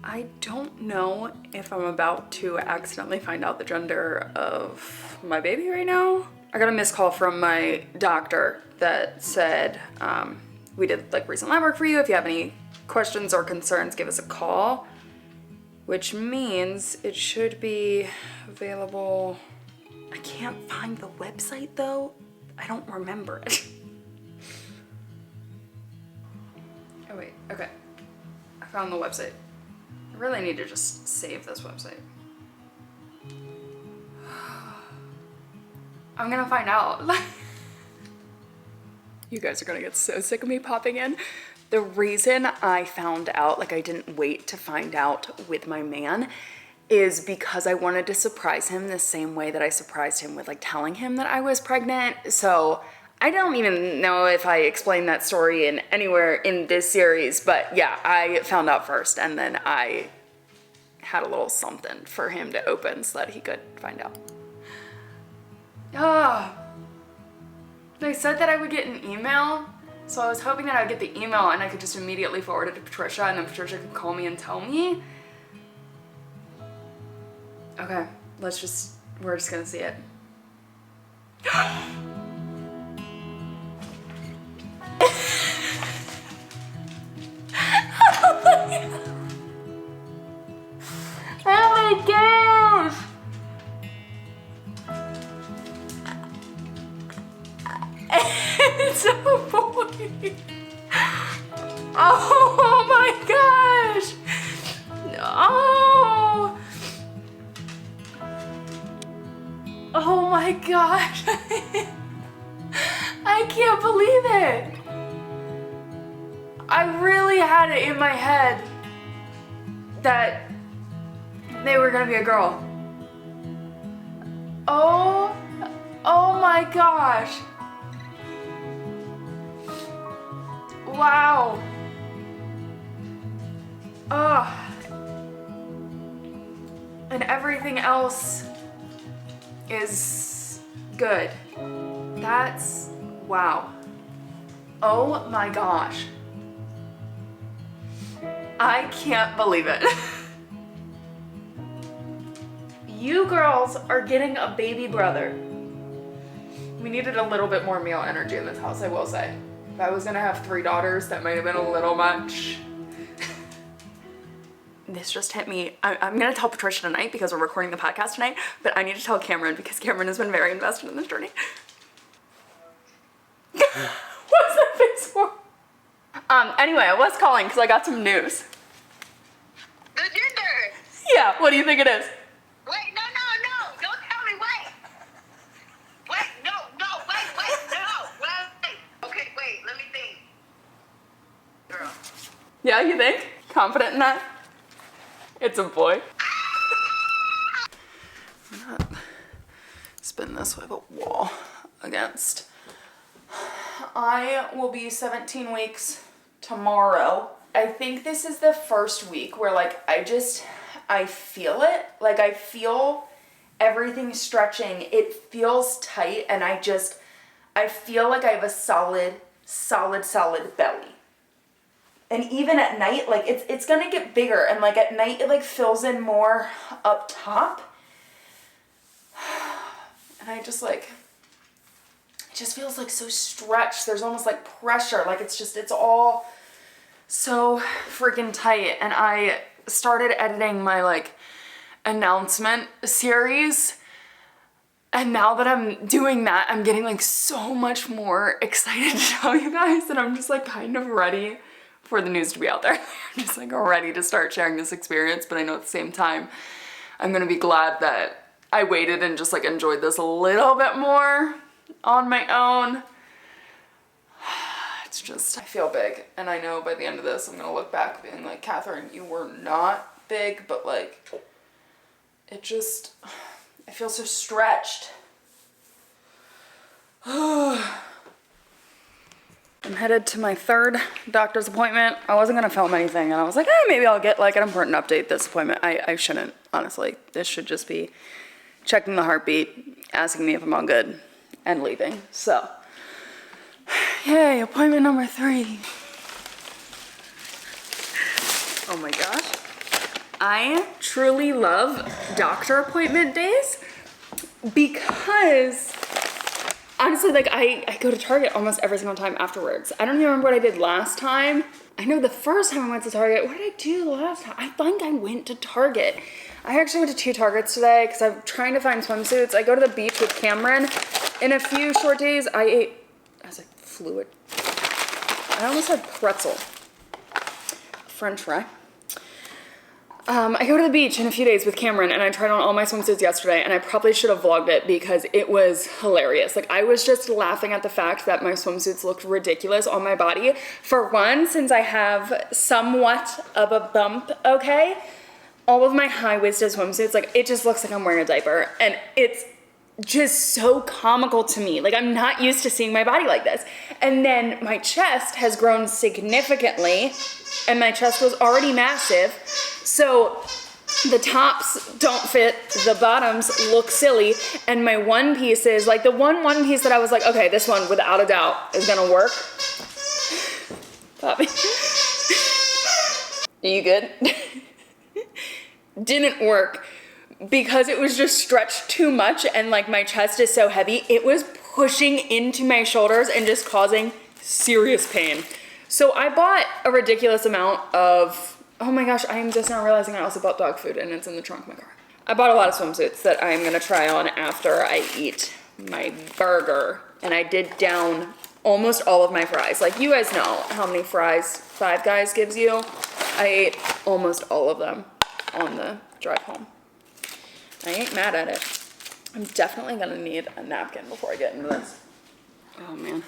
I don't know if I'm about to accidentally find out the gender of my baby right now. I got a missed call from my doctor that said, we did like recent lab work for you. If you have any questions or concerns, give us a call, which means it should be available. I can't find the website though. I don't remember it. Oh wait, okay. I found the website. I really need to just save this website. I'm gonna find out. You guys are gonna get so sick of me popping in. The reason I found out, like I didn't wait to find out with my man, is because I wanted to surprise him the same way that I surprised him with like telling him that I was pregnant. So I don't even know if I explained that story in anywhere in this series, but yeah, I found out first and then I had a little something for him to open so that he could find out. They said that I would get an email, so I was hoping that I would get the email and I could just immediately forward it to Patricia and then Patricia could call me and tell me. Okay, we're just gonna see it. Oh my gosh! It's a boy! Oh my gosh! Oh! Oh my gosh! I can't believe it! I really had it in my head that they were gonna be a girl. Oh my gosh. Wow. And everything else is good. That's, wow. Oh my gosh. I can't believe it. You girls are getting a baby brother. We needed a little bit more male energy in this house, I will say. If I was gonna have 3 daughters, that might have been a little much. This just hit me. I'm gonna tell Patricia tonight because we're recording the podcast tonight, but I need to tell Cameron because Cameron has been very invested in this journey. What's that face for? Anyway, I was calling because I got some news. The gender! Yeah, what do you think it is? Wait, no, don't tell me, wait! Wait, no, okay, wait, let me think. Girl. Yeah, you think? Confident in that? It's a boy. I'm not spin this with a wall against. I will be 17 weeks tomorrow. I think this is the first week where like I feel it. Like I feel everything stretching. It feels tight and I feel like I have a solid belly. And even at night, like it's gonna get bigger and like at night it like fills in more up top. And I just like, it just feels like so stretched. There's almost like pressure. Like it's all so freaking tight. And I started editing my like announcement series. And now that I'm doing that, I'm getting like so much more excited to tell you guys that I'm just like kind of ready for the news to be out there. I'm just like ready to start sharing this experience, but I know at the same time, I'm gonna be glad that I waited and just like enjoyed this a little bit more on my own. It's just, I feel big. And I know by the end of this, I'm gonna look back being like, Cathrin, you were not big, but like, it just, I feel so stretched. I'm headed to my 3rd doctor's appointment. I wasn't gonna film anything and I was like, maybe I'll get like an important update this appointment. I shouldn't, honestly. This should just be checking the heartbeat, asking me if I'm all good, and leaving. So, yay, appointment number 3. Oh my gosh. I truly love doctor appointment days because honestly, like I go to Target almost every single time afterwards. I don't even remember what I did last time. I know the first time I went to Target, what did I do the last time? I think I went to Target. I actually went to 2 Targets today because I'm trying to find swimsuits. I go to the beach with Cameron. In a few short days, I ate, I was like fluid. I almost had pretzel. French fry. I go to the beach in a few days with Cameron and I tried on all my swimsuits yesterday and I probably should have vlogged it because it was hilarious. Like I was just laughing at the fact that my swimsuits looked ridiculous on my body. For one, since I have somewhat of a bump, okay? All of my high-waisted swimsuits, like it just looks like I'm wearing a diaper and it's just so comical to me. Like I'm not used to seeing my body like this. And then my chest has grown significantly and my chest was already massive. So the tops don't fit, the bottoms look silly, and my one pieces, like the one piece that I was like, okay, this one without a doubt is gonna work. Poppy. Are you good? Didn't work because it was just stretched too much and like my chest is so heavy, it was pushing into my shoulders and just causing serious pain. So I bought a ridiculous amount of, oh my gosh, I am just now realizing I also bought dog food and it's in the trunk of my car. I bought a lot of swimsuits that I'm gonna try on after I eat my burger. And I did down almost all of my fries. Like you guys know how many fries Five Guys gives you. I ate almost all of them on the drive home. I ain't mad at it. I'm definitely gonna need a napkin before I get into this. Oh man.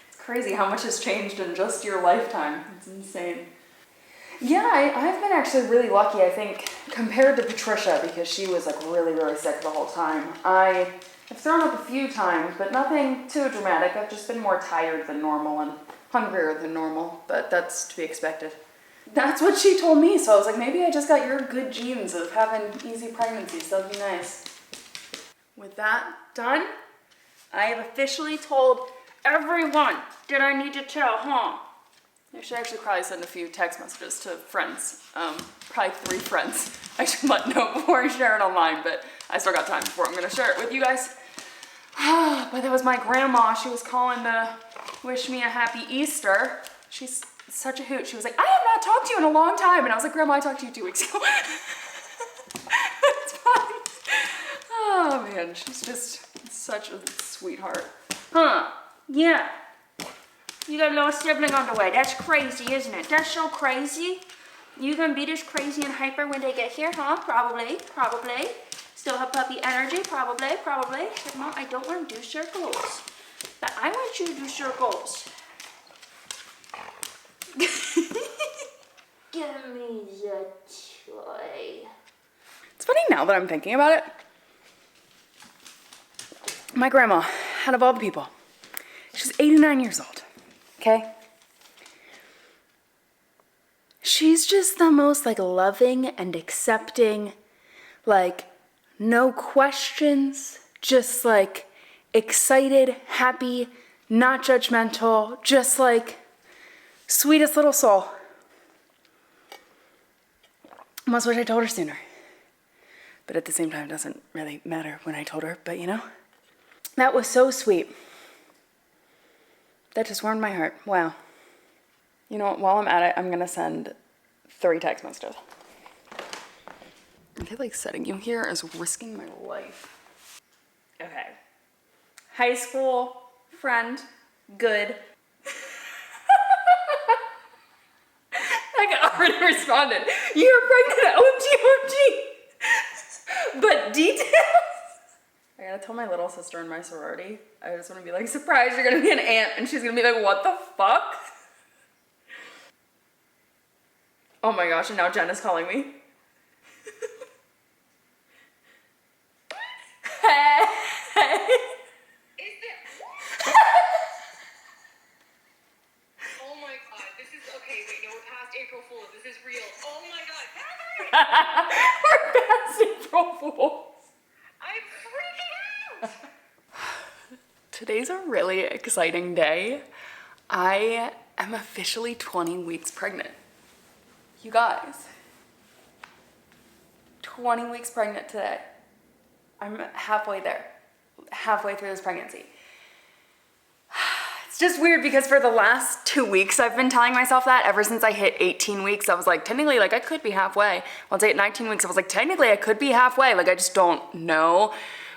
It's crazy how much has changed in just your lifetime. It's insane. Yeah, I've been actually really lucky, I think, compared to Patricia, because she was like really, really sick the whole time. I've thrown up a few times, but nothing too dramatic. I've just been more tired than normal and hungrier than normal, but that's to be expected. That's what she told me, so I was like, maybe I just got your good genes of having easy pregnancies. That'd be nice. With that done, I have officially told everyone that I need to tell, huh? I should actually probably send a few text messages to friends. Probably 3 friends. I should let know before I share it online, but I still got time before I'm gonna share it with you guys. But that was my grandma. She was calling to wish me a happy Easter. She's such a hoot. She was like, I have not talked to you in a long time. And I was like, Grandma, I talked to you 2 weeks ago. It's fine. Oh man, she's just such a sweetheart. Huh, yeah. You got a little sibling on the way. That's crazy, isn't it? That's so crazy. You gonna be this crazy and hyper when they get here, huh? Probably, probably. Still have puppy energy, probably, probably. But Mom, I don't want to do circles. But I want you to do circles. Give me the toy. It's funny now that I'm thinking about it. My grandma, out of all the people, she's 89 years old, okay? She's just the most like loving and accepting, like no questions, just like excited, happy, not judgmental, just like sweetest little soul. Almost wish I told her sooner. But at the same time, it doesn't really matter when I told her, but you know? That was so sweet. That just warmed my heart. Wow. You know what, while I'm at it, I'm gonna send 3 text messages. I feel like setting you here is risking my life. Okay. High school friend, good. I already responded. You're pregnant, OMG. But details? I gotta tell my little sister in my sorority. I just wanna be like, surprise, you're gonna be an aunt. And she's gonna be like, what the fuck? Oh my gosh, and now Jen is calling me. Hey. Oh my god, this is okay. Wait, no, we're past April Fool's. This is real. Oh my god, Cathrin! We're past April Fools. I'm freaking out! Today's a really exciting day. I am officially 20 weeks pregnant. You guys, 20 weeks pregnant today. I'm halfway there, halfway through this pregnancy. It's just weird because for the last 2 weeks, I've been telling myself that ever since I hit 18 weeks, I was like, technically, like I could be halfway. Once I hit 19 weeks, I was like, technically I could be halfway. Like I just don't know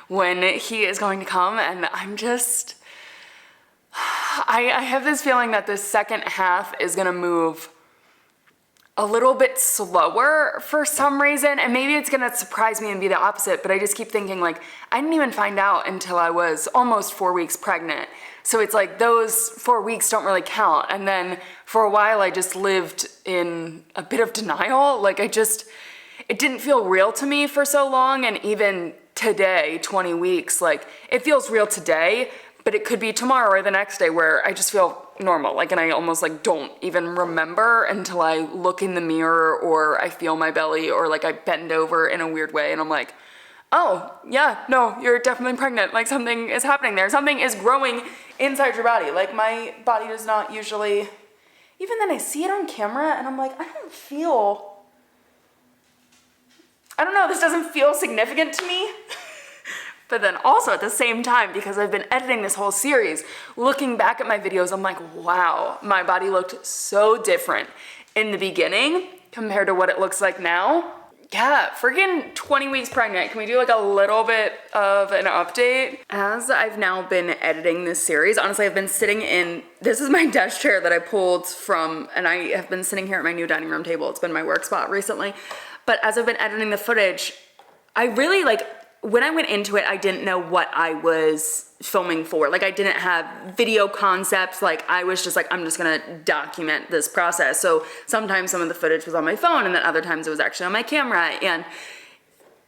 when he is going to come. And I'm just, I have this feeling that this second half is gonna move a little bit slower for some reason, and maybe it's gonna surprise me and be the opposite, but I just keep thinking like, I didn't even find out until I was almost 4 weeks pregnant. So it's like those 4 weeks don't really count. And then for a while I just lived in a bit of denial. Like it didn't feel real to me for so long. And even today, 20 weeks, like it feels real today, but it could be tomorrow or the next day where I just feel normal. Like, and I almost like don't even remember until I look in the mirror or I feel my belly or like I bend over in a weird way and I'm like, oh yeah, no, you're definitely pregnant. Like something is happening there. Something is growing inside your body. Like my body does not usually, even then I see it on camera and I'm like, I don't know, this doesn't feel significant to me. But then also at the same time, because I've been editing this whole series, looking back at my videos, I'm like, wow, my body looked so different in the beginning compared to what it looks like now. Yeah, freaking 20 weeks pregnant. Can we do like a little bit of an update? As I've now been editing this series, honestly, I've been sitting in, this is my desk chair that I pulled from, and I have been sitting here at my new dining room table. It's been my work spot recently. But as I've been editing the footage, I really like, when I went into it, I didn't know what I was filming for. Like I didn't have video concepts. Like I was just like, I'm just gonna document this process. So sometimes some of the footage was on my phone and then other times it was actually on my camera. And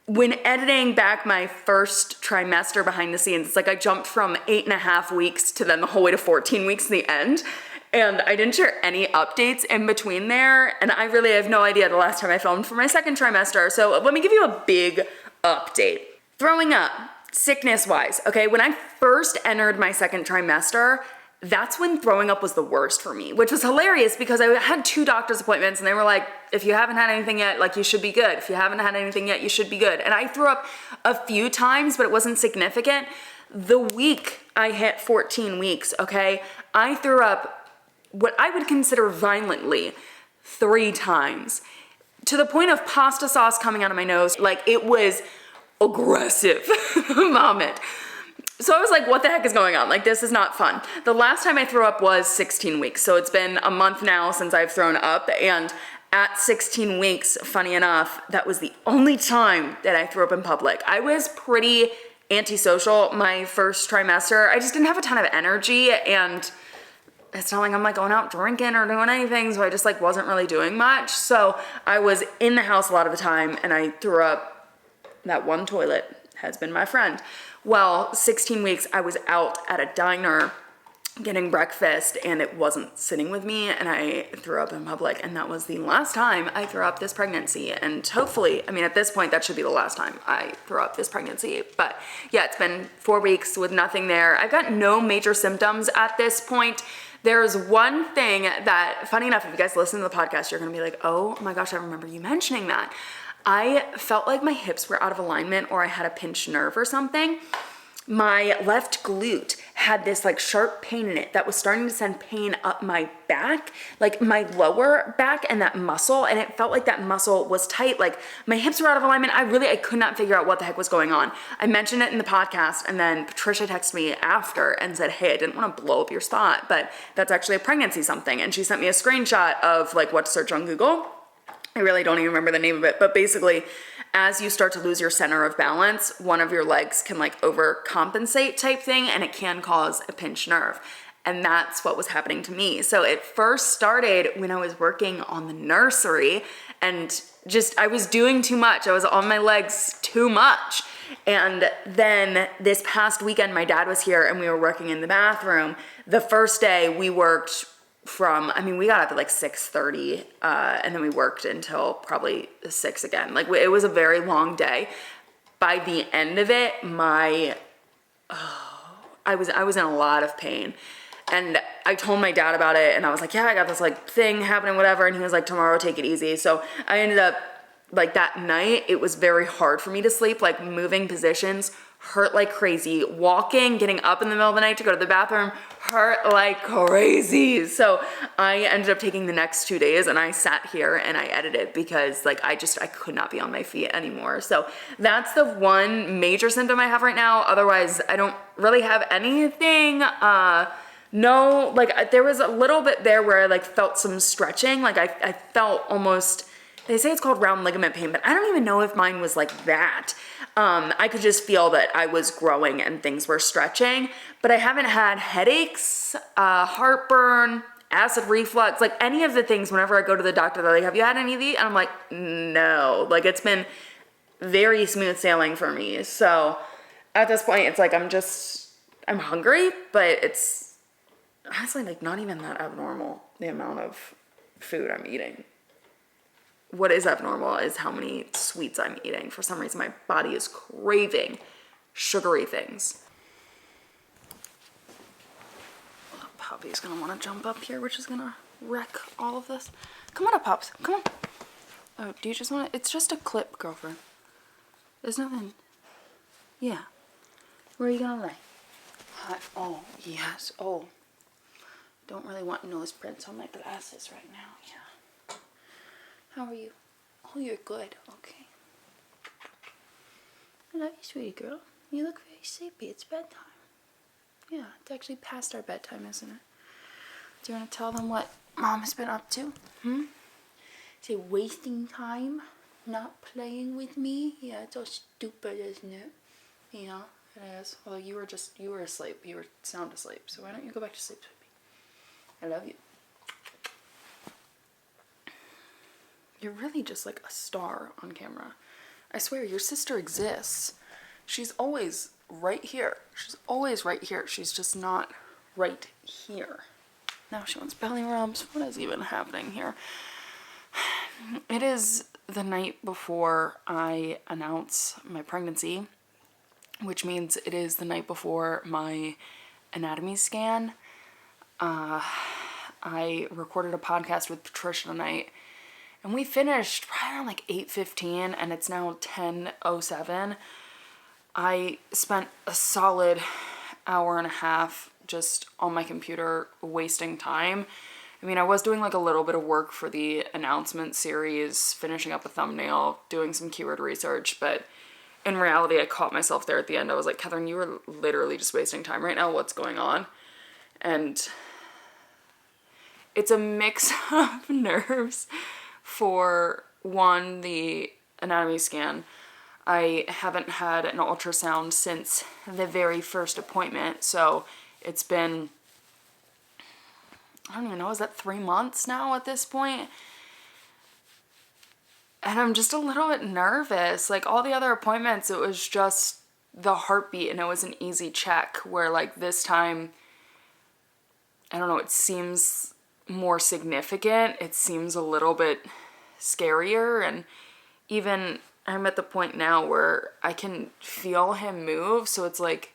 when editing back my first trimester behind the scenes, it's like I jumped from 8.5 weeks to then the whole way to 14 weeks in the end. And I didn't share any updates in between there. And I really have no idea the last time I filmed for my second trimester. So let me give you a big update. Throwing up, sickness-wise, okay? When I first entered my second trimester, that's when throwing up was the worst for me, which was hilarious because I had 2 doctor's appointments and they were like, if you haven't had anything yet, like you should be good. If you haven't had anything yet, you should be good. And I threw up a few times, but it wasn't significant. The week I hit 14 weeks, okay, I threw up what I would consider violently 3 times to the point of pasta sauce coming out of my nose. Like it was aggressive vomit. So I was like, what the heck is going on? Like, this is not fun. The last time I threw up was 16 weeks. So it's been a month now since I've thrown up. And at 16 weeks, funny enough, that was the only time that I threw up in public. I was pretty antisocial my first trimester. I just didn't have a ton of energy and it's not like I'm like going out drinking or doing anything. So I just like wasn't really doing much. So I was in the house a lot of the time and I threw up. That one toilet has been my friend. Well, 16 weeks, I was out at a diner getting breakfast and it wasn't sitting with me and I threw up in public and that was the last time I threw up this pregnancy. And hopefully, I mean, at this point, that should be the last time I throw up this pregnancy. But yeah, it's been 4 weeks with nothing there. I've got no major symptoms at this point. There's one thing that, funny enough, if you guys listen to the podcast, you're gonna be like, oh my gosh, I remember you mentioning that. I felt like my hips were out of alignment or I had a pinched nerve or something. My left glute had this like sharp pain in it that was starting to send pain up my back, like my lower back and that muscle. And it felt like that muscle was tight. Like my hips were out of alignment. I could not figure out what the heck was going on. I mentioned it in the podcast and then Patricia texted me after and said, hey, I didn't want to blow up your spot, but that's actually a pregnancy something. And she sent me a screenshot of like what to search on Google. I really don't even remember the name of it, but basically as you start to lose your center of balance, one of your legs can like overcompensate type thing and it can cause a pinched nerve. And that's what was happening to me. So it first started when I was working on the nursery and just, I was doing too much. I was on my legs too much. And then this past weekend, my dad was here and we were working in the bathroom. The first day we worked we got up at like 6:30 and then we worked until probably 6 again. Like it was a very long day. By the end of it, I was in a lot of pain. And I told my dad about it, and I was like, yeah, I got this like thing happening, whatever. And he was like, tomorrow, take it easy. So I ended up, like that night, it was very hard for me to sleep. Like moving positions hurt like crazy. Walking, getting up in the middle of the night to go to the bathroom hurt like crazy. So I ended up taking the next 2 days, and I sat here and I edited because like I could not be on my feet anymore. So that's the one major symptom I have right now. Otherwise, I don't really have anything. No, like there was a little bit there where I like felt some stretching. Like I felt almost, they say it's called round ligament pain, but I don't even know if mine was like that. I could just feel that I was growing and things were stretching, but I haven't had headaches, heartburn, acid reflux, like any of the things. Whenever I go to the doctor, they're like, have you had any of these? And I'm like, no, like it's been very smooth sailing for me. So at this point, it's like, I'm hungry, but it's honestly like not even that abnormal, the amount of food I'm eating. What is abnormal is how many sweets I'm eating. For some reason, my body is craving sugary things. Oh, Poppy's gonna wanna jump up here, which is gonna wreck all of this. Come on up, Pops, come on. Oh, do you just wanna, it's just a clip, girlfriend. There's nothing, yeah. Where are you gonna lay? Oh, yes, oh. Don't really want nose prints on my glasses right now, yeah. How are you? Oh, you're good. Okay. I love you, sweetie girl. You look very sleepy. It's bedtime. Yeah, it's actually past our bedtime, isn't it? Do you want to tell them what Mom has been up to? Is it wasting time? Not playing with me? Yeah, it's all stupid, isn't it? Yeah, it is. Although you were asleep. You were sound asleep. So why don't you go back to sleep, sweetie? I love you. You're really just like a star on camera. I swear, your sister exists. She's always right here. She's always right here. She's just not right here. Now she wants belly rubs. What is even happening here? It is the night before I announce my pregnancy, which means it is the night before my anatomy scan. I recorded a podcast with Patricia tonight, and we finished probably around like 8:15, and it's now 10:07. I spent a solid hour and a half just on my computer wasting time. I mean, I was doing like a little bit of work for the announcement series, finishing up a thumbnail, doing some keyword research, but in reality, I caught myself there at the end. I was like, Cathrin, you are literally just wasting time right now. What's going on? And it's a mix of nerves. For one, the anatomy scan. I haven't had an ultrasound since the very first appointment, so it's been, I don't even know, is that 3 months now at this point? And I'm just a little bit nervous. Like all the other appointments, it was just the heartbeat and it was an easy check, where like this time, I don't know, it seems more significant. It seems a little bit scarier, and even I'm at the point now where I can feel him move, so it's like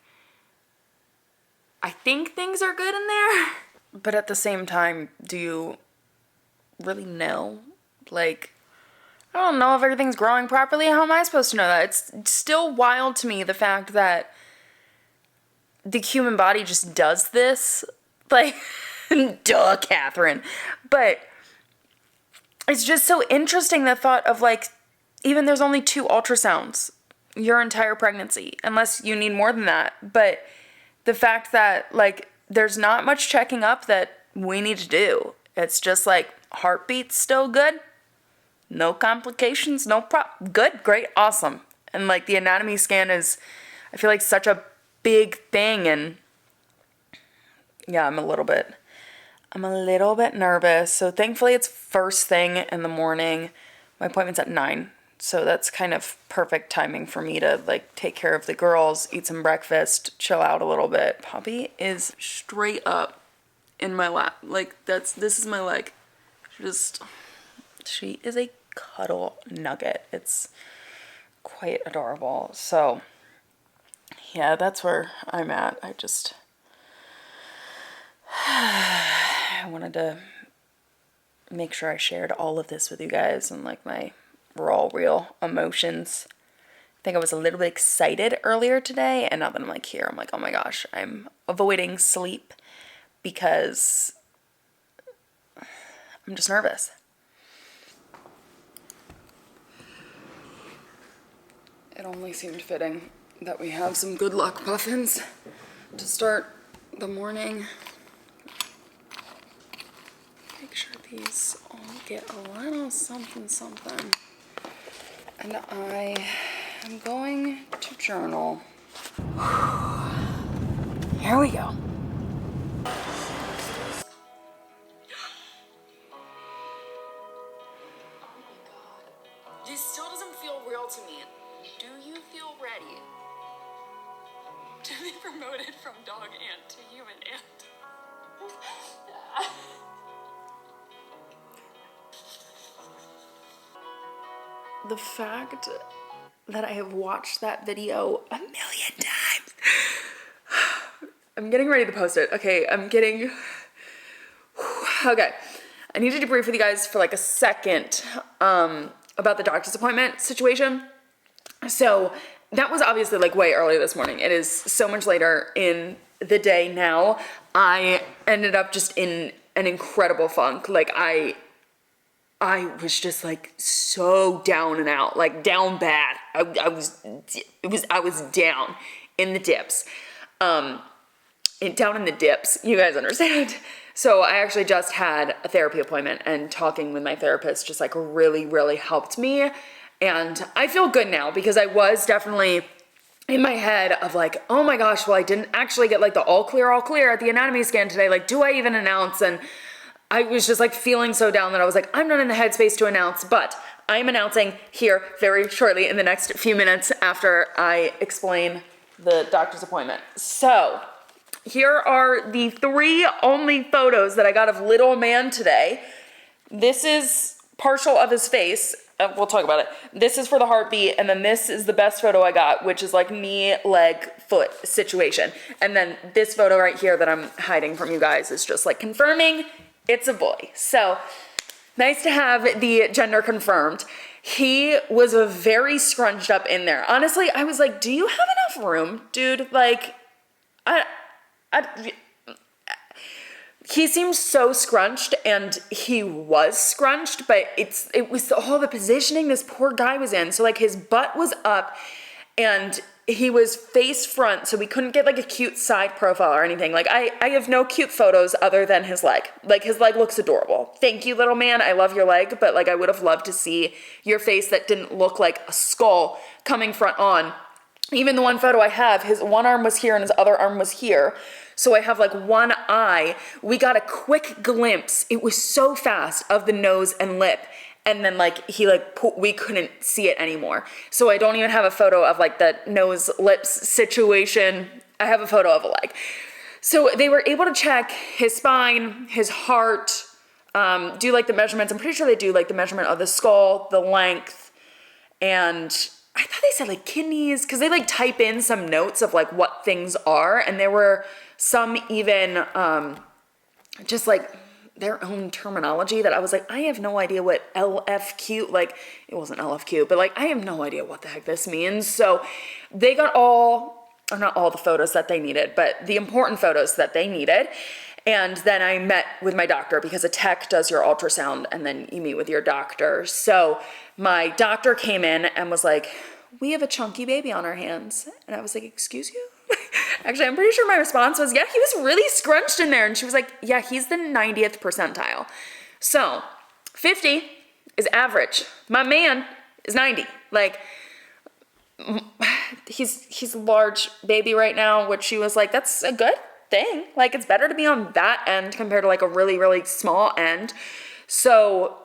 I think things are good in there, but at the same time, do you really know? Like, I don't know if everything's growing properly. How am I supposed to know that? It's still wild to me, the fact that the human body just does this. Like, duh, Cathrin. But it's just so interesting, the thought of like, even there's only 2 ultrasounds your entire pregnancy, unless you need more than that. But the fact that like there's not much checking up that we need to do. It's just like heartbeat's still good, no complications, good, great, awesome. And like the anatomy scan is, I feel like, such a big thing, and yeah, I'm a little bit nervous. So thankfully it's first thing in the morning. My appointment's at 9. So that's kind of perfect timing for me to like take care of the girls, eat some breakfast, chill out a little bit. Poppy is straight up in my lap. Like this is my leg. She is a cuddle nugget. It's quite adorable. So yeah, that's where I'm at. I wanted to make sure I shared all of this with you guys and like my raw, real emotions. I think I was a little bit excited earlier today, and now that I'm like here, I'm like, oh my gosh, I'm avoiding sleep because I'm just nervous. It only seemed fitting that we have some good luck muffins to start the morning. Make sure these all get a little something something. And I am going to journal. Here we go. This still doesn't feel real to me. Do you feel ready to be promoted from dog ant to human ant? The fact that I have watched that video a million times. I'm getting ready to post it. Okay, okay. I need to debrief with you guys for like a second about the doctor's appointment situation. So that was obviously like way early this morning. It is so much later in the day now. I ended up just in an incredible funk. Like I was just like so down and out, like down bad. I was down in the dips. Down in the dips, you guys understand. So I actually just had a therapy appointment, and talking with my therapist just like really, really helped me. And I feel good now because I was definitely in my head of like, oh my gosh, well, I didn't actually get like the all clear at the anatomy scan today. Like, do I even announce? And I was just like feeling so down that I was like, I'm not in the headspace to announce, but I'm announcing here very shortly in the next few minutes after I explain the doctor's appointment. So here are the 3 only photos that I got of little man today. This is partial of his face. We'll talk about it. This is for the heartbeat, and then this is the best photo I got, which is like knee, leg, foot situation. And then this photo right here that I'm hiding from you guys is just like confirming it's a boy. So nice to have the gender confirmed. He was very scrunched up in there. Honestly, I was like, do you have enough room, dude? Like, he seemed so scrunched, and he was scrunched, but it was all the positioning this poor guy was in. So like his butt was up and he was face front, so we couldn't get like a cute side profile or anything. Like I have no cute photos other than his leg. Like his leg looks adorable. Thank you, little man. I love your leg, but like I would have loved to see your face that didn't look like a skull coming front on. Even the one photo I have, his one arm was here and his other arm was here. So I have like one eye. We got a quick glimpse. It was so fast of the nose and lip. And then like we couldn't see it anymore. So I don't even have a photo of like the nose lips situation. I have a photo of a leg. So they were able to check his spine, his heart, do like the measurements. I'm pretty sure they do like the measurement of the skull, the length, and I thought they said like kidneys, because they like type in some notes of like what things are, and there were some even just like their own terminology that I was like, I have no idea what LFQ, like it wasn't LFQ, but like I have no idea what the heck this means. So they got not all the photos that they needed, but the important photos that they needed. And then I met with my doctor, because a tech does your ultrasound and then you meet with your doctor. So my doctor came in and was like, we have a chunky baby on our hands. And I was like, excuse you? Actually, I'm pretty sure my response was, yeah, he was really scrunched in there. And she was like, yeah, he's the 90th percentile. So 50 is average. My man is 90. Like, he's a large baby right now, which she was like, that's a good thing. Like, it's better to be on that end compared to like a really, really small end. So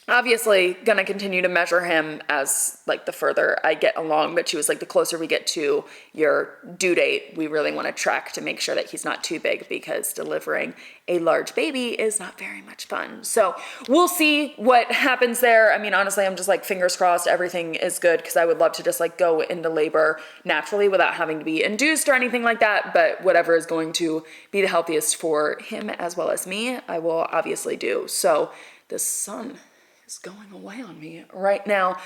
obviously gonna continue to measure him as like the further I get along, but she was like, the closer we get to your due date, we really want to track to make sure that he's not too big, because delivering a large baby is not very much fun. So we'll see what happens there. I mean, honestly, I'm just like fingers crossed everything is good, because I would love to just like go into labor naturally without having to be induced or anything like that. But whatever is going to be the healthiest for him as well as me, I will obviously do. So the sun is going away on me right now.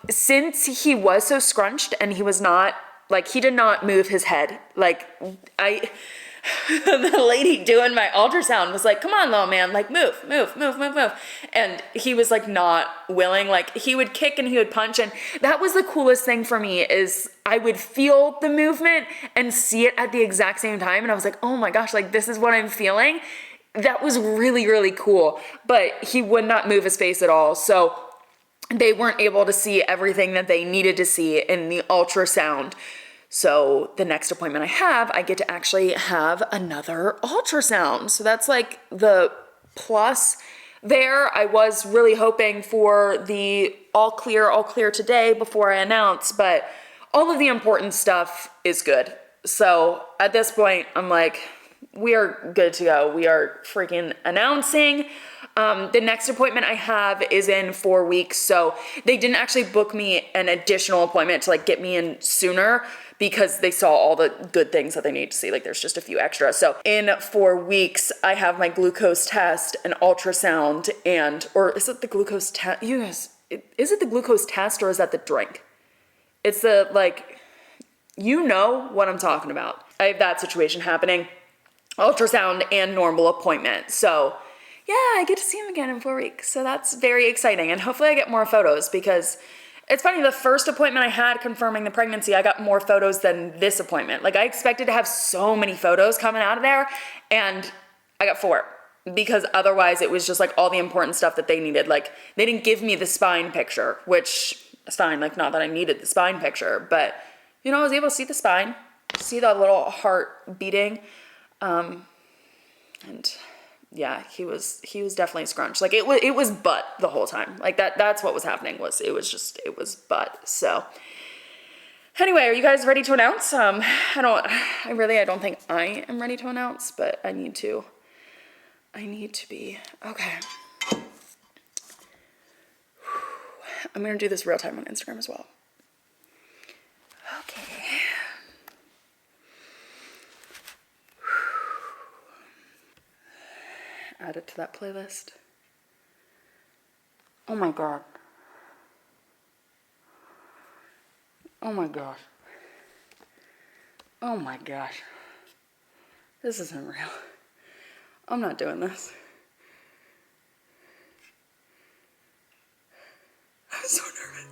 Since he was so scrunched and he was not, like, he did not move his head. Like, the lady doing my ultrasound was like, come on, little man, like, move. And he was like not willing. Like, he would kick and he would punch. And that was the coolest thing for me, is I would feel the movement and see it at the exact same time. And I was like, oh my gosh, like, this is what I'm feeling. That was really, really cool. But he would not move his face at all. So they weren't able to see everything that they needed to see in the ultrasound. So the next appointment I get to actually have another ultrasound. So that's like the plus there. I was really hoping for the all clear today before I announce, but all of the important stuff is good. So at this point, I'm like, we are good to go. We are freaking announcing. The next appointment I have is in 4 weeks. So they didn't actually book me an additional appointment to like get me in sooner, because they saw all the good things that they need to see. Like, there's just a few extra. So in 4 weeks, I have my glucose test, an ultrasound, or is it the glucose test? You guys, is it the glucose test or is that the drink? It's the, like, you know what I'm talking about. I have that situation happening. Ultrasound and normal appointment. So yeah, I get to see him again in 4 weeks. So that's very exciting. And hopefully I get more photos, because it's funny, the first appointment I had confirming the pregnancy, I got more photos than this appointment. Like, I expected to have so many photos coming out of there, and I got 4, because otherwise it was just like all the important stuff that they needed. Like, they didn't give me the spine picture, which is fine. Like, not that I needed the spine picture, but you know, I was able to see the spine, see the little heart beating. And yeah, he was definitely scrunched. Like, it was butt the whole time. Like, that's what was happening, it was butt. So anyway, are you guys ready to announce? I don't think I am ready to announce, but I need to be. Okay. I'm going to do this real time on Instagram as well. Okay. Add it to that playlist. Oh my god. Oh my gosh. Oh my gosh. This isn't real. I'm not doing this. I'm so nervous.